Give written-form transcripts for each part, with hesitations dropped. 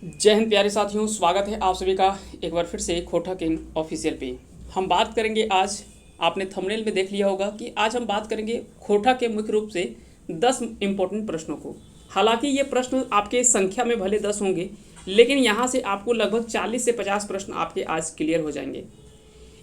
जय हिंद प्यारे साथियों, स्वागत है आप सभी का एक बार फिर से खोटा किंग ऑफिशियल पे। हम बात करेंगे आज, आपने थंबनेल में देख लिया होगा कि आज हम बात करेंगे खोटा के मुख्य रूप से 10 इम्पोर्टेंट प्रश्नों को। हालांकि ये प्रश्न आपके संख्या में भले 10 होंगे, लेकिन यहाँ से आपको लगभग 40 से 50 प्रश्न आपके आज क्लियर हो जाएंगे।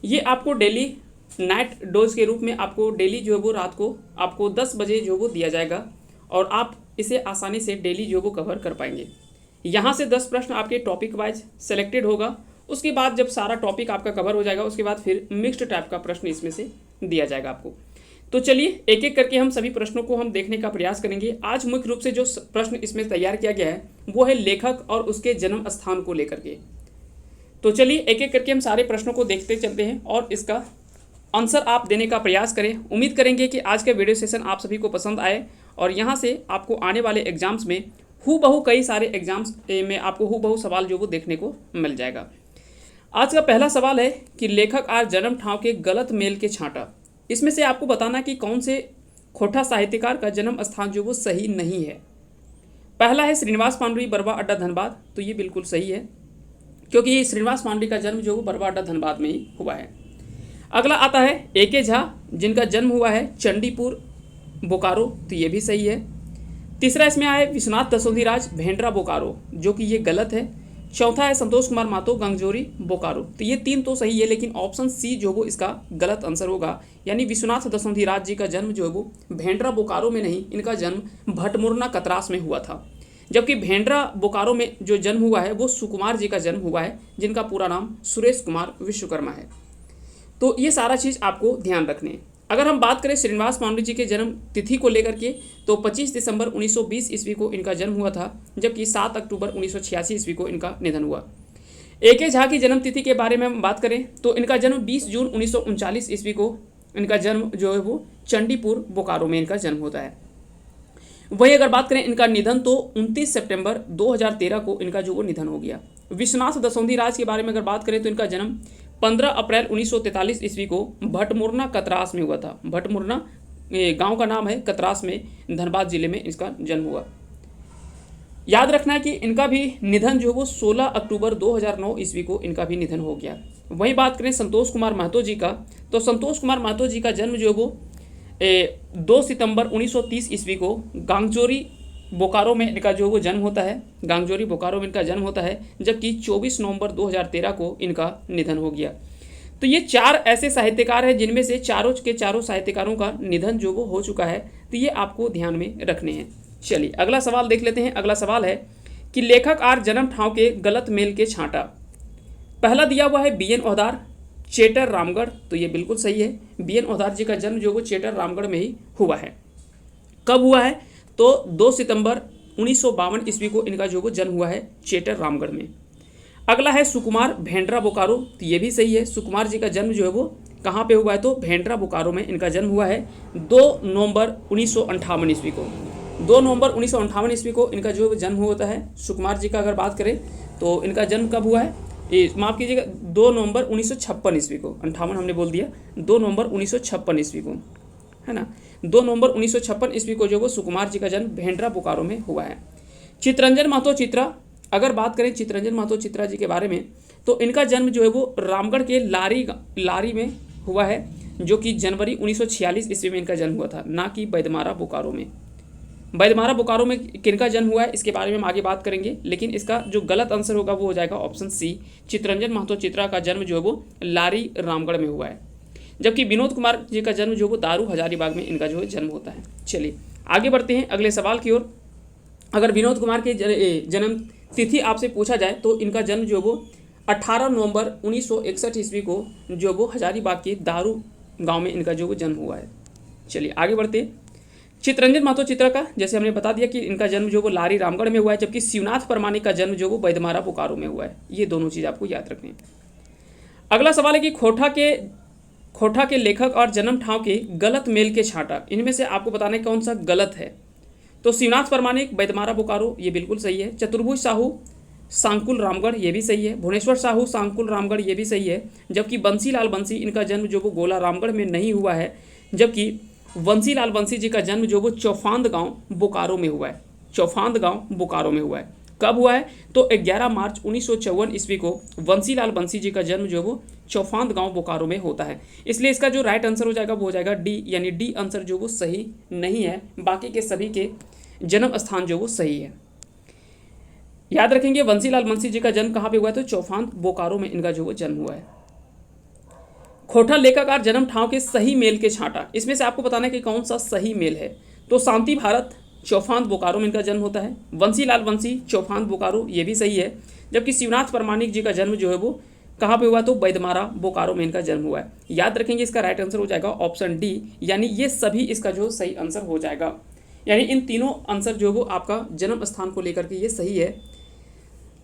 ये आपको डेली नाइट डोज के रूप में आपको डेली जो है वो रात को आपको 10 बजे जो है वो दिया जाएगा और आप इसे आसानी से डेली जो है वो कवर कर पाएंगे। यहाँ से 10 प्रश्न आपके टॉपिक वाइज सेलेक्टेड होगा। उसके बाद जब सारा टॉपिक आपका कवर हो जाएगा, उसके बाद फिर मिक्स्ड टाइप का प्रश्न इसमें से दिया जाएगा आपको। तो चलिए एक एक करके हम सभी प्रश्नों को हम देखने का प्रयास करेंगे। आज मुख्य रूप से जो प्रश्न इसमें तैयार किया गया है वो है लेखक और उसके जन्म स्थान को लेकर के। तो चलिए एक एक करके हम सारे प्रश्नों को देखते चलते हैं और इसका आंसर आप देने का प्रयास करें। उम्मीद करेंगे कि आज का वीडियो सेशन आप सभी को पसंद आए और यहाँ से आपको आने वाले एग्जाम्स में हूबहू कई सारे एग्जाम्स में आपको हूबहू सवाल जो वो देखने को मिल जाएगा। आज का पहला सवाल है कि लेखक आर जन्म ठाव के गलत मेल के छांटा। इसमें से आपको बताना कि कौन से खोटा साहित्यकार का जन्म स्थान जो वो सही नहीं है। पहला है श्रीनिवास पांडुई, बरवा अड्डा, धनबाद। तो ये बिल्कुल सही है क्योंकि ये श्रीनिवास पांडुई का जन्म जो वो बरवा अड्डा, धनबाद में ही हुआ है। अगला आता है A.K. झा, जिनका जन्म हुआ है चंडीपुर, बोकारो। तो ये भी सही है। तीसरा इसमें आया विश्वनाथ दसोंधीराज, भेंडरा, बोकारो, जो कि ये गलत है। चौथा है संतोष कुमार महतो, गंगजोरी, बोकारो। तो ये तीन तो सही है, लेकिन ऑप्शन सी जो वो इसका गलत आंसर होगा। यानी विश्वनाथ दसोंधीराज जी का जन्म जो है वो भेंडरा, बोकारो में नहीं, इनका जन्म भटमुरना, कतरास में हुआ था। जबकि भेंडरा, बोकारो में जो जन्म हुआ है वो सुकुमार जी का जन्म हुआ है, जिनका पूरा नाम सुरेश कुमार विश्वकर्मा है। तो ये सारा चीज़ आपको ध्यान रखने हैं। अगर हम बात करें श्रीनिवास पांडु जी के जन्म तिथि को लेकर के, तो 25 दिसंबर 1920 ईस्वी को इनका जन्म हुआ था, जबकि 7 अक्टूबर 1986 ईस्वी को इनका निधन हुआ। A.K. झा की जन्म तिथि के बारे में हम बात करें तो इनका जन्म 20 जून 1939 ईस्वी को इनका जन्म जो है वो चंडीपुर, बोकारो में इनका जन्म होता है। वही अगर बात करें इनका निधन, तो 29 सितंबर 2013 को इनका जो वो निधन हो गया। विश्वनाथ दसोंधीराज के बारे में अगर बात करें तो इनका जन्म 15 अप्रैल 1943 ईस्वी को भटमुरना, कतरास में हुआ था। भटमुरना गांव का नाम है, कतरास में, धनबाद जिले में इसका जन्म हुआ। याद रखना है कि इनका भी निधन जो वो 16 अक्टूबर 2009 ईस्वी को इनका भी निधन हो गया। वहीं बात करें संतोष कुमार महतो जी का, तो संतोष कुमार महतो जी का जन्म जो वो 2 सितंबर 1930 ईस्वी को गांगजोरी, बोकारो में इनका जो वो जन्म होता है। गांगजोरी, बोकारो में इनका जन्म होता है, जबकि 24 नवंबर 2013 को इनका निधन हो गया। तो ये 4 ऐसे साहित्यकार हैं जिनमें से चारों के चारों साहित्यकारों का निधन जो वो हो चुका है। तो ये आपको ध्यान में रखने हैं। चलिए अगला सवाल देख लेते हैं। अगला सवाल है कि लेखक आर जन्म ठाव के गलत मेल के छांटा। पहला दिया हुआ है B.N. ओहदार, चेटर, रामगढ़। तो ये बिल्कुल सही है। B.N. ओहदार जी का जन्म जो वो चेटर, रामगढ़ में ही हुआ है। कब हुआ है? तो 2 सितंबर 1952 ईस्वी को इनका जो वो जन्म हुआ है, चेटर, रामगढ़ में। अगला है सुकुमार, भेंडरा, बोकारो। तो ये भी सही है। सुकुमार जी का जन्म जो है वो कहाँ पे हुआ है? तो भेंडरा, बोकारो में इनका जन्म हुआ है 2 नवंबर 1958 ईस्वी को। 2 नवंबर 1958 ईस्वी को इनका जो जन्म होता है। सुकुमार जी का अगर बात करें तो इनका जन्म कब हुआ है? माफ़ कीजिएगा, 2 नवंबर 1956 ईस्वी को। 58 हमने बोल दिया। 2 नवंबर 1956 ईस्वी को, है ना। 2 नवंबर 1956 ईस्वी को जो वो सुकुमार जी का जन्म भेंडरा, बोकारो में हुआ है। चितरंजन महतो चित्रा, अगर बात करें चितरंजन महतो चित्रा जी के बारे में, तो इनका जन्म जो है वो रामगढ़ के लारी में हुआ है, जो कि जनवरी 1946 ईस्वी में इनका जन्म हुआ था, ना कि बैदमारा, बोकारो में। बैदमारा, बोकारो में किनका जन्म हुआ है इसके बारे में हम आगे बात करेंगे, लेकिन इसका जो गलत आंसर होगा वो हो जाएगा ऑप्शन सी। चितरंजन महतो चित्रा का जन्म जो है वो लारी, रामगढ़ में हुआ है। जबकि विनोद कुमार जी का जन्म जो वो दारू, हजारीबाग में इनका जो है जन्म होता है। चलिए आगे बढ़ते हैं अगले सवाल की ओर। अगर विनोद कुमार के जन्म तिथि आपसे पूछा जाए तो इनका जन्म जो वो 18 नवंबर 1961 ईस्वी को जो वो हजारीबाग के दारू गांव में इनका जो वो जन्म हुआ है। चलिए आगे बढ़ते हैं। चितरंजन महतो चित्रा का जैसे हमने बता दिया कि इनका जन्म जो वो लारी, रामगढ़ में हुआ है, जबकि शिवनाथ परमानिक का जन्म जो वो बैदमारा, बोकारो में हुआ है। ये दोनों चीज़ आपको याद रखनी है। अगला सवाल है कि खोटा के लेखक और जन्म ठाव के गलत मेल के छांटा। इनमें से आपको बताना है कौन सा गलत है। तो शिवनाथ परमानिक, बैदमारा, बोकारो, ये बिल्कुल सही है। चतुर्भुज साहू, सांकुल, रामगढ़, ये भी सही है। भुवनेश्वर साहू, सांकुल, रामगढ़, ये भी सही है। जबकि बंसीलाल बंसी, इनका जन्म जो वो गोला, रामगढ़ में नहीं हुआ है, जबकि बंसीलाल बंसी जी का जन्म जो वो चौफांद गांव, बोकारो में हुआ है। चौफांद गांव, बोकारो में हुआ है। कब हुआ है? तो 11 मार्च 1954 ईस्वी को बंसीलाल बंसी जी का जन्म जो वो चौफांद गांव बोकारो में होता है। इसलिए इसका जो राइट आंसर हो जाएगा वो हो जाएगा डी, यानी डी आंसर जो वो सही नहीं है। बाकी के सभी के जन्म स्थान जो वो सही है। याद रखेंगे बंसीलाल बंसी जी का जन्म कहाँ पे हुआ है? तो चौफांद बोकारो में इनका जो वो जन्म हुआ है। खोटा लेखाकार जन्म ठाव के सही मेल के छांटा, इसमें से आपको बताना है कि कौन सा सही मेल है। तो शांति भारत चौफांद बोकारो में इनका जन्म होता है। बंसीलाल बंसी चौफांद बोकारो, ये भी सही है। जबकि शिवनाथ परमाणिक जी का जन्म जो है वो कहाँ पे हुआ? तो बैदमारा बोकारो में इनका जन्म हुआ है। याद रखेंगे इसका राइट आंसर हो जाएगा ऑप्शन डी, यानी ये सभी इसका जो सही आंसर हो जाएगा। यानी इन तीनों आंसर जो वो आपका जन्म स्थान को लेकर के ये सही है।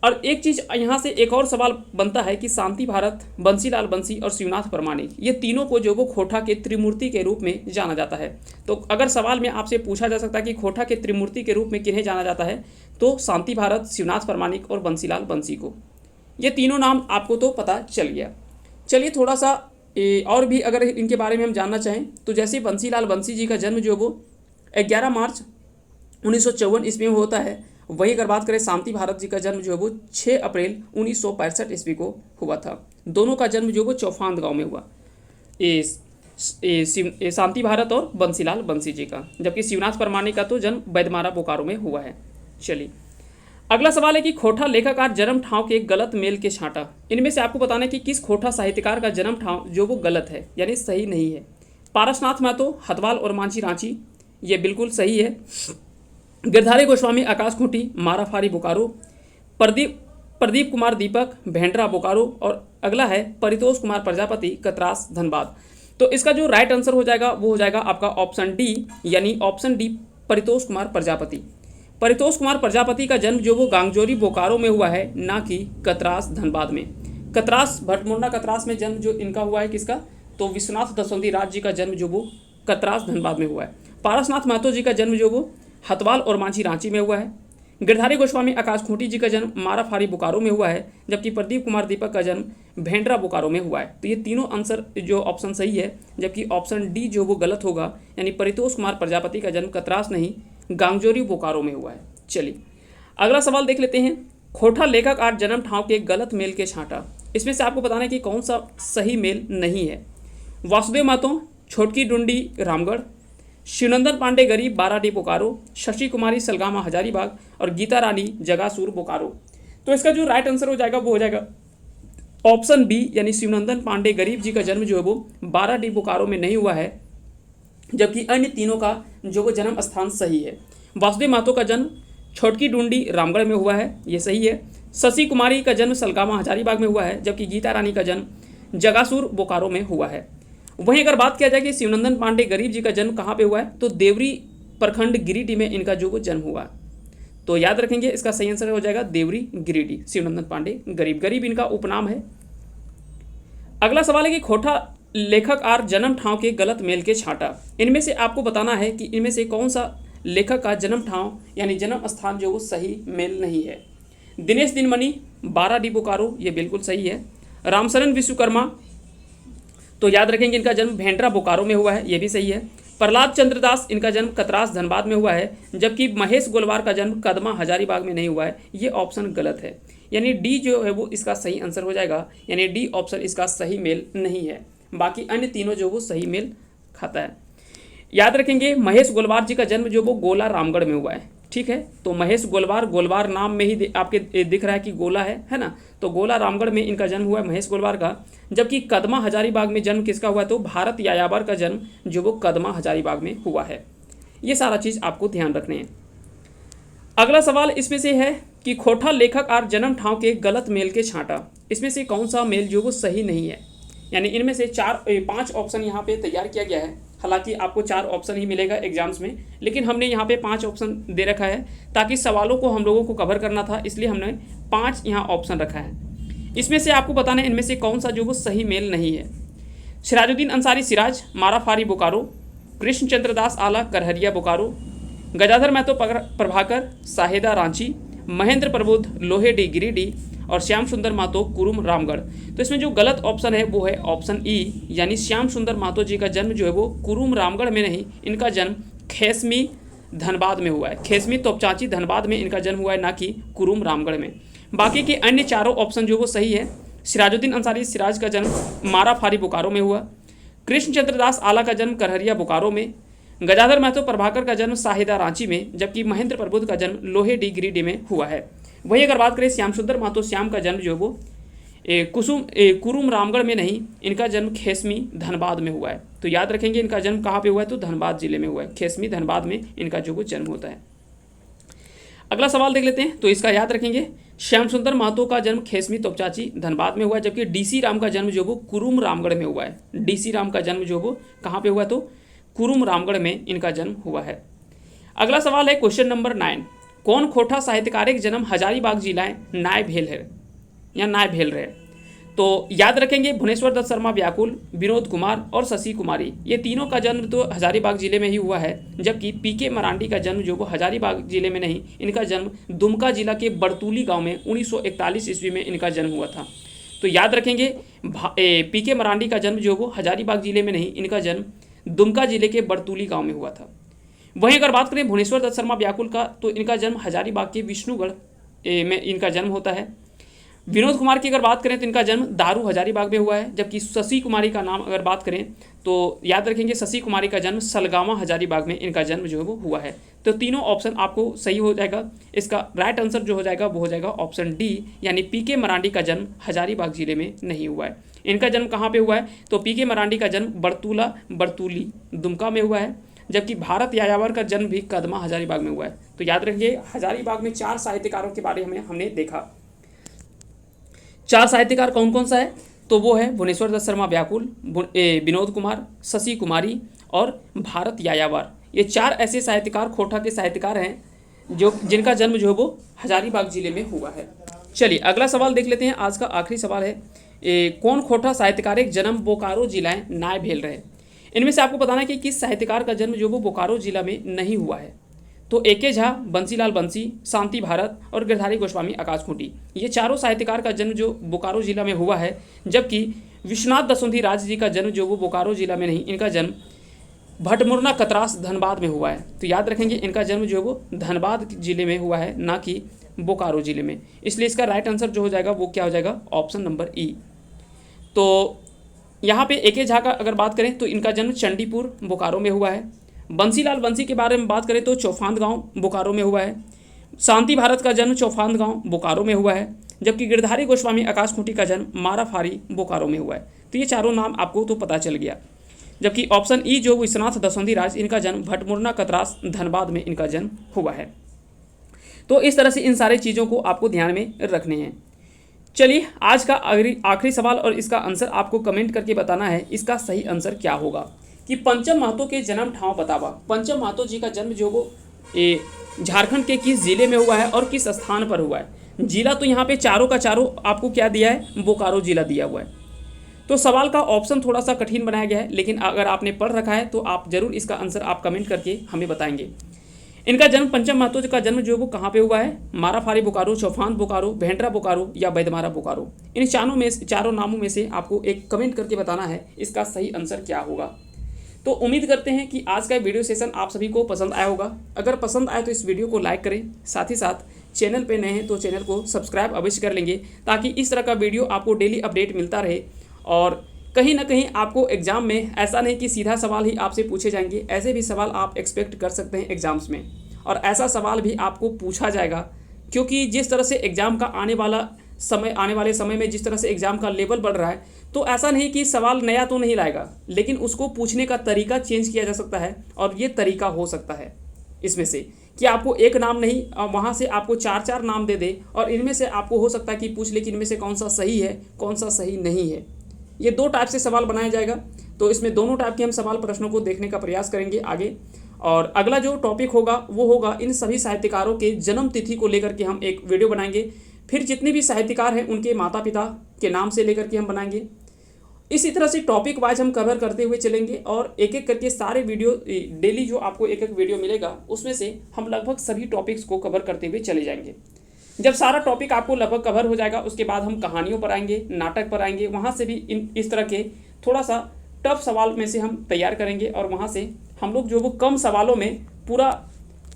और एक चीज़ यहाँ से एक और सवाल बनता है कि शांति भारत, बंसीलाल बंसी और शिवनाथ परमाणिक, ये तीनों को जो वो खोटा के त्रिमूर्ति के रूप में जाना जाता है। तो अगर सवाल में आपसे पूछा जा सकता है कि खोटा के त्रिमूर्ति के रूप में किन्हें जाना जाता है, तो शांति भारत, शिवनाथ परमाणिक और बंसीलाल बंसी को। ये तीनों नाम आपको तो पता चल गया। चलिए थोड़ा सा और भी अगर इनके बारे में हम जानना चाहें, तो जैसे बंसीलाल बंसी जी का जन्म जो वो 11 मार्च 1954 ईस्वी में होता है, वही अगर बात करें शांति भारत जी का जन्म जो है वो 6 अप्रैल 1965 ईस्वी को हुआ था। दोनों का जन्म जो वो चौफांद गांव में हुआ, शांति भारत और बंसीलाल बंसी जी का। जबकि शिवनाथ परमाणिक का तो जन्म बैदमारा बोकारो में हुआ है। चलिए अगला सवाल है कि खोटा लेखाकार जन्म ठाव के गलत मेल के छांटा, इनमें से आपको बताना है कि किस खोटा साहित्यकार का जन्म ठाव जो वो गलत है, यानी सही नहीं है। पारसनाथ महतो हथवाल और मांझी रांची, ये बिल्कुल सही है। गिरधारी गोस्वामी आकाश खूंटी माराफारी बोकारो, प्रदीप कुमार दीपक भेंडरा बोकारो, और अगला है परितोष कुमार प्रजापति कतरास धनबाद। तो इसका जो राइट आंसर हो जाएगा वो हो जाएगा आपका ऑप्शन डी, यानी ऑप्शन डी परितोष कुमार प्रजापति। परितोष कुमार प्रजापति का जन्म जो वो गांगजोरी बोकारो में हुआ है, ना कि कतरास धनबाद में। कतरास भटमुंडा कतरास में जन्म जो इनका हुआ है किसका? तो विश्वनाथ दसवंती राज जी का जन्म जो वो कतरास धनबाद में हुआ है। पारसनाथ महतो जी का जन्म जो वो हथवाल और मांझी रांची में हुआ है। गिरधारी गोस्वामी आकाश खूंटी जी का जन्म माराफारी बोकारो में हुआ है। जबकि प्रदीप कुमार दीपक का जन्म भेंडरा बोकारो में हुआ है। तो ये तीनों आंसर जो ऑप्शन सही है, जबकि ऑप्शन डी जो वो गलत होगा, यानी परितोष कुमार प्रजापति का जन्म कतरास नहीं गांगजोरी बोकारो में हुआ है। चलिए अगला सवाल देख लेते हैं। खोटा लेखाकार जन्म ठाव के गलत मेल के छांटा, इसमें से आपको बताना है कि कौन सा सही मेल नहीं है। वासुदेव महतो छोटकी डुंडी रामगढ़, शिवनंदन पांडे गरीब बाराडी बोकारो, शशि कुमारी सलगामा हजारीबाग और गीता रानी जगासूर बोकारो। तो इसका जो राइट आंसर हो जाएगा वो हो जाएगा ऑप्शन बी, यानी शिवनंदन पांडे गरीब जी का जन्म जो है वो बाराडी बोकारो में नहीं हुआ है। जबकि अन्य तीनों का जो वो जन्म स्थान सही है। वासुदेव महतो का जन्म छोटकी डुंडी रामगढ़ में हुआ है, ये सही है। शशि कुमारी का जन्म सलगामा हजारीबाग में हुआ है। जबकि गीता रानी का जन्म जगासूर बोकारो में हुआ है। वहीं अगर बात किया जाए कि शिवनंदन पांडे गरीब जी का जन्म कहाँ पे हुआ है, तो देवरी प्रखंड गिरिडीह में इनका जो वो जन्म हुआ। तो याद रखेंगे इसका सही आंसर हो जाएगा देवरी गिरिडीह। शिवनंदन पांडे गरीब, गरीब इनका उपनाम है। अगला सवाल है कि खोटा लेखक जन्म ठाव के गलत मेल के छांटा, इनमें से आपको बताना है कि इनमें से कौन सा लेखक का जन्म ठाव यानी जन्म स्थान जो वो सही मेल नहीं है। दिनेश दिनमणि बाराडी बोकारो, ये बिल्कुल सही है। रामशरण विश्वकर्मा, तो याद रखेंगे इनका जन्म भेंडरा बोकारो में हुआ है, ये भी सही है। प्रहलाद चंद्रदास, इनका जन्म कतरास धनबाद में हुआ है। जबकि महेश गोलवार का जन्म कदमा हजारीबाग में नहीं हुआ है, ये ऑप्शन गलत है। यानी डी जो है वो इसका सही आंसर हो जाएगा, यानी डी ऑप्शन इसका सही मेल नहीं है। बाकी अन्य तीनों जो वो सही मेल खाता है। याद रखेंगे महेश गोलवार जी का जन्म जो वो गोला रामगढ़ में हुआ है, ठीक है। तो महेश गोलवार, गोलवार नाम में ही आपके दिख रहा है कि गोला है ना। तो गोला रामगढ़ में इनका जन्म हुआ है महेश गोलवार का। जबकि कदमा हजारीबाग में जन्म किसका हुआ है, तो भारत यायावर का जन्म जो वो कदमा हजारीबाग में हुआ है। ये सारा चीज़ आपको ध्यान रखने हैं। अगला सवाल इसमें से है कि खोटा लेखक जन्म ठाव के गलत मेल के छांटा, इसमें से कौन सा मेल जो वो सही नहीं है। यानी इनमें से 5 ऑप्शन यहाँ पे तैयार किया गया है। हालांकि आपको 4 ऑप्शन ही मिलेगा एग्जाम्स में, लेकिन हमने यहाँ पे 5 ऑप्शन दे रखा है ताकि सवालों को हम लोगों को कवर करना था, इसलिए हमने 5 यहाँ ऑप्शन रखा है। इसमें से आपको बताना है इनमें से कौन सा जो वो सही मेल नहीं है। सिराजुद्दीन अंसारी सिराज माराफारी बोकारो, कृष्णचंद्र दास आला करहरिया बोकारो, गजाधर महतो प्रभाकर साहेदा रांची, महेंद्र प्रबोध लोहेडी गिरिडीह और श्याम सुंदर महतो कुरुम रामगढ़। तो इसमें जो गलत ऑप्शन है वो है ऑप्शन ई, यानी श्याम सुंदर महतो जी का जन्म जो है वो कुरुम रामगढ़ में नहीं, इनका जन्म खेसमी धनबाद में हुआ है। खेसमी तोपचांची धनबाद में इनका जन्म हुआ है, ना कि कुरुम रामगढ़ में। बाकी के अन्य चारों ऑप्शन जो वो सही है। सिराजुद्दीन अंसारी सिराज का जन्म माराफारी बोकारो में हुआ। कृष्णचंद्र दास आला का जन्म करहरिया बोकारो में। गजाधर महतो प्रभाकर का जन्म साहिदा रांची में, जबकि महेंद्र प्रबुद्ध का जन्म लोहेडी गिरिडीह में हुआ है। वहीं अगर बात करें श्याम सुंदर महतो श्याम का जन्म जो वो कुरुम रामगढ़ में नहीं, इनका जन्म खेसमी धनबाद में हुआ है। तो याद रखेंगे इनका जन्म कहाँ पे हुआ है, तो धनबाद जिले में हुआ है। खेसमी धनबाद में इनका जो वो जन्म होता है। अगला सवाल देख लेते हैं, तो इसका याद रखेंगे श्याम सुंदर महतो का जन्म खेसमी तोपचांची धनबाद में हुआ है, जबकि डीसी राम का जन्म जो वो कुरुम रामगढ़ में हुआ है। डीसी राम का जन्म जो वो कहाँ पे हुआ, तो कुरुम रामगढ़ में इनका जन्म हुआ है। अगला सवाल है क्वेश्चन नंबर 9, कौन खोटा साहित्यकारिक जन्म हजारीबाग जिलाएं नाय भेल है या नाय भेल रहे। तो याद रखेंगे भुवनेश्वर दत्त शर्मा व्याकुल, विनोद कुमार और शशि कुमारी, ये तीनों का जन्म तो हजारीबाग जिले में ही हुआ है, जबकि पीके मरांडी का जन्म जो वो हजारीबाग जिले में नहीं, इनका जन्म दुमका जिला के बड़तूली गांव में 1941 ईस्वी में इनका जन्म हुआ था। तो याद रखेंगे पीके मरांडी का जन्म जो वो हजारीबाग जिले में नहीं, इनका जन्म दुमका जिले के बड़तूली गाँव में हुआ था। वहीं अगर बात करें भुवनेश्वर दत्त शर्मा व्याकुल का, तो इनका जन्म हजारीबाग के विष्णुगढ़ में इनका जन्म होता है। विनोद कुमार की अगर बात करें तो इनका जन्म दारू हजारीबाग में हुआ है, जबकि शशि कुमारी का नाम अगर बात करें तो याद रखेंगे शशि कुमारी का जन्म सलगामा हजारीबाग में इनका जन्म जो है वो हुआ है। तो तीनों ऑप्शन आपको सही हो जाएगा। इसका राइट आंसर जो हो जाएगा वो हो जाएगा ऑप्शन डी, यानी पीके मरांडी का जन्म हजारीबाग जिले में नहीं हुआ है। इनका जन्म कहाँ पे हुआ है, तो पीके मरांडी का जन्म बड़तूली दुमका में हुआ है, जबकि भारत यायावर का जन्म भी कदमा हजारीबाग में हुआ है। तो याद रखिए हजारीबाग में 4 साहित्यकारों के बारे में हमने देखा। 4 साहित्यकार कौन कौन सा है, तो वो है भुवनेश्वर दत्त शर्मा व्याकुल, विनोद कुमार, शशि कुमारी और भारत यायावर। ये 4 ऐसे साहित्यकार खोटा के साहित्यकार हैं जो जिनका जन्म जो है वो हजारीबाग जिले में हुआ है। चलिए अगला सवाल देख लेते हैं। आज का आखिरी सवाल है, कौन खोटा साहित्यकारिक जन्म बोकारो जिलाएं नाय भेल रहे। इनमें से आपको बताना है कि किस साहित्यकार का जन्म जो वो बोकारो जिला में नहीं हुआ है। तो ए.के. झा, बंसीलाल बंसी, शांति भारत और गिरधारी गोस्वामी आकाश खूंटी, ये चारों साहित्यकार का जन्म जो बोकारो जिला में हुआ है, जबकि विश्वनाथ दसोंधी राज जी का जन्म जो वो बोकारो जिला में नहीं, इनका जन्म भटमुरना कतरास धनबाद में हुआ है। तो याद रखेंगे इनका जन्म जो है वो धनबाद जिले में हुआ है, ना कि बोकारो जिले में। इसलिए इसका राइट आंसर जो हो जाएगा वो क्या हो जाएगा, ऑप्शन नंबर ई। तो यहाँ पे ए.के. झा का अगर बात करें तो इनका जन्म चंडीपुर बोकारो में हुआ है। बंसीलाल बंसी के बारे में बात करें तो चौफांद गांव बोकारो में हुआ है। शांति भारत का जन्म चौफांद गांव बोकारो में हुआ है, जबकि गिरधारी गोस्वामी आकाश खूंटी का जन्म माराफारी बोकारो में हुआ है। तो ये चारों नाम आपको तो पता चल गया। जबकि ऑप्शन ई जो विश्वनाथ दसोंधी राज, इनका जन्म भटमुरना कतरास धनबाद में इनका जन्म हुआ है। तो इस तरह से इन सारी चीज़ों को आपको ध्यान में रखने हैं। चलिए आज का आखिरी सवाल और इसका आंसर आपको कमेंट करके बताना है, इसका सही आंसर क्या होगा कि पंचम महतो के जन्म ठाव बतावा। पंचम महतो जी का जन्म जो वो झारखंड के किस जिले में हुआ है और किस स्थान पर हुआ है। जिला तो यहाँ पे चारों का चारों आपको क्या दिया है, बोकारो जिला दिया हुआ है। तो सवाल का ऑप्शन थोड़ा सा कठिन बनाया गया है, लेकिन अगर आपने पढ़ रखा है तो आप जरूर इसका आंसर आप कमेंट करके हमें बताएंगे। इनका जन्म पंचम महतो का जन्म जो वो कहाँ पे हुआ है, माराफारी बोकारो, चौफांद बोकारो, भेंडरा बोकारो या बैदमारा बोकारो। इन चारों नामों में से आपको एक कमेंट करके बताना है इसका सही आंसर क्या होगा। तो उम्मीद करते हैं कि आज का वीडियो सेशन आप सभी को पसंद आया होगा। अगर पसंद आए तो इस वीडियो को लाइक करें, साथ ही साथ चैनल पे नए हैं तो चैनल को सब्सक्राइब अवश्य कर लेंगे, ताकि इस तरह का वीडियो आपको डेली अपडेट मिलता रहे। और कहीं ना कहीं आपको एग्जाम में ऐसा नहीं कि सीधा सवाल ही आपसे पूछे जाएंगे, ऐसे भी सवाल आप एक्सपेक्ट कर सकते हैं एग्जाम्स में, और ऐसा सवाल भी आपको पूछा जाएगा। क्योंकि जिस तरह से एग्ज़ाम का आने वाले समय में जिस तरह से एग्ज़ाम का लेवल बढ़ रहा है, तो ऐसा नहीं कि सवाल नया तो नहीं लाएगा, लेकिन उसको पूछने का तरीका चेंज किया जा सकता है। और ये तरीका हो सकता है इसमें से कि आपको एक नाम नहीं, वहाँ से आपको 4 नाम दे दे, और इनमें से आपको हो सकता है कि पूछ ले कि इनमें से कौन सा सही है कौन सा सही नहीं है। ये 2 टाइप से सवाल बनाया जाएगा। तो इसमें दोनों टाइप के हम सवाल प्रश्नों को देखने का प्रयास करेंगे आगे। और अगला जो टॉपिक होगा वो होगा इन सभी साहित्यकारों के जन्म तिथि को लेकर के हम एक वीडियो बनाएंगे। फिर जितने भी साहित्यकार हैं उनके माता पिता के नाम से लेकर के हम बनाएंगे। इसी तरह से टॉपिक वाइज हम कवर करते हुए चलेंगे, और एक एक करके सारे वीडियो डेली जो आपको एक एक वीडियो मिलेगा उसमें से हम लगभग सभी टॉपिक्स को कवर करते हुए चले जाएंगे। जब सारा टॉपिक आपको लगभग कवर हो जाएगा उसके बाद हम कहानियों पर आएंगे, नाटक पर आएंगे। वहाँ से भी इस तरह के थोड़ा सा टफ सवाल में से हम तैयार करेंगे, और वहाँ से हम लोग जो वो कम सवालों में पूरा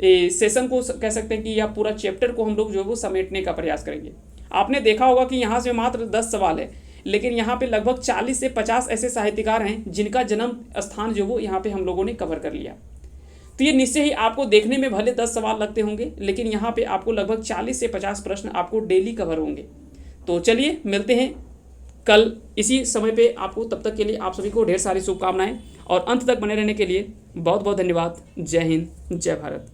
सेशन को कह सकते हैं कि या पूरा चैप्टर को हम लोग जो है वो समेटने का प्रयास करेंगे। आपने देखा होगा कि यहाँ से मात्र 10 सवाल है, लेकिन यहाँ पे लगभग 40 से 50 ऐसे साहित्यकार हैं जिनका जन्म स्थान जो वो यहाँ पे हम लोगों ने कवर कर लिया। तो ये निश्चय ही आपको देखने में भले 10 सवाल लगते होंगे, लेकिन यहाँ पे आपको लगभग 40 से 50 प्रश्न आपको डेली कवर होंगे। तो चलिए मिलते हैं कल इसी समय पे आपको। तब तक के लिए आप सभी को ढेर सारी शुभकामनाएं और अंत तक बने रहने के लिए बहुत बहुत धन्यवाद। जय हिंद, जय भारत।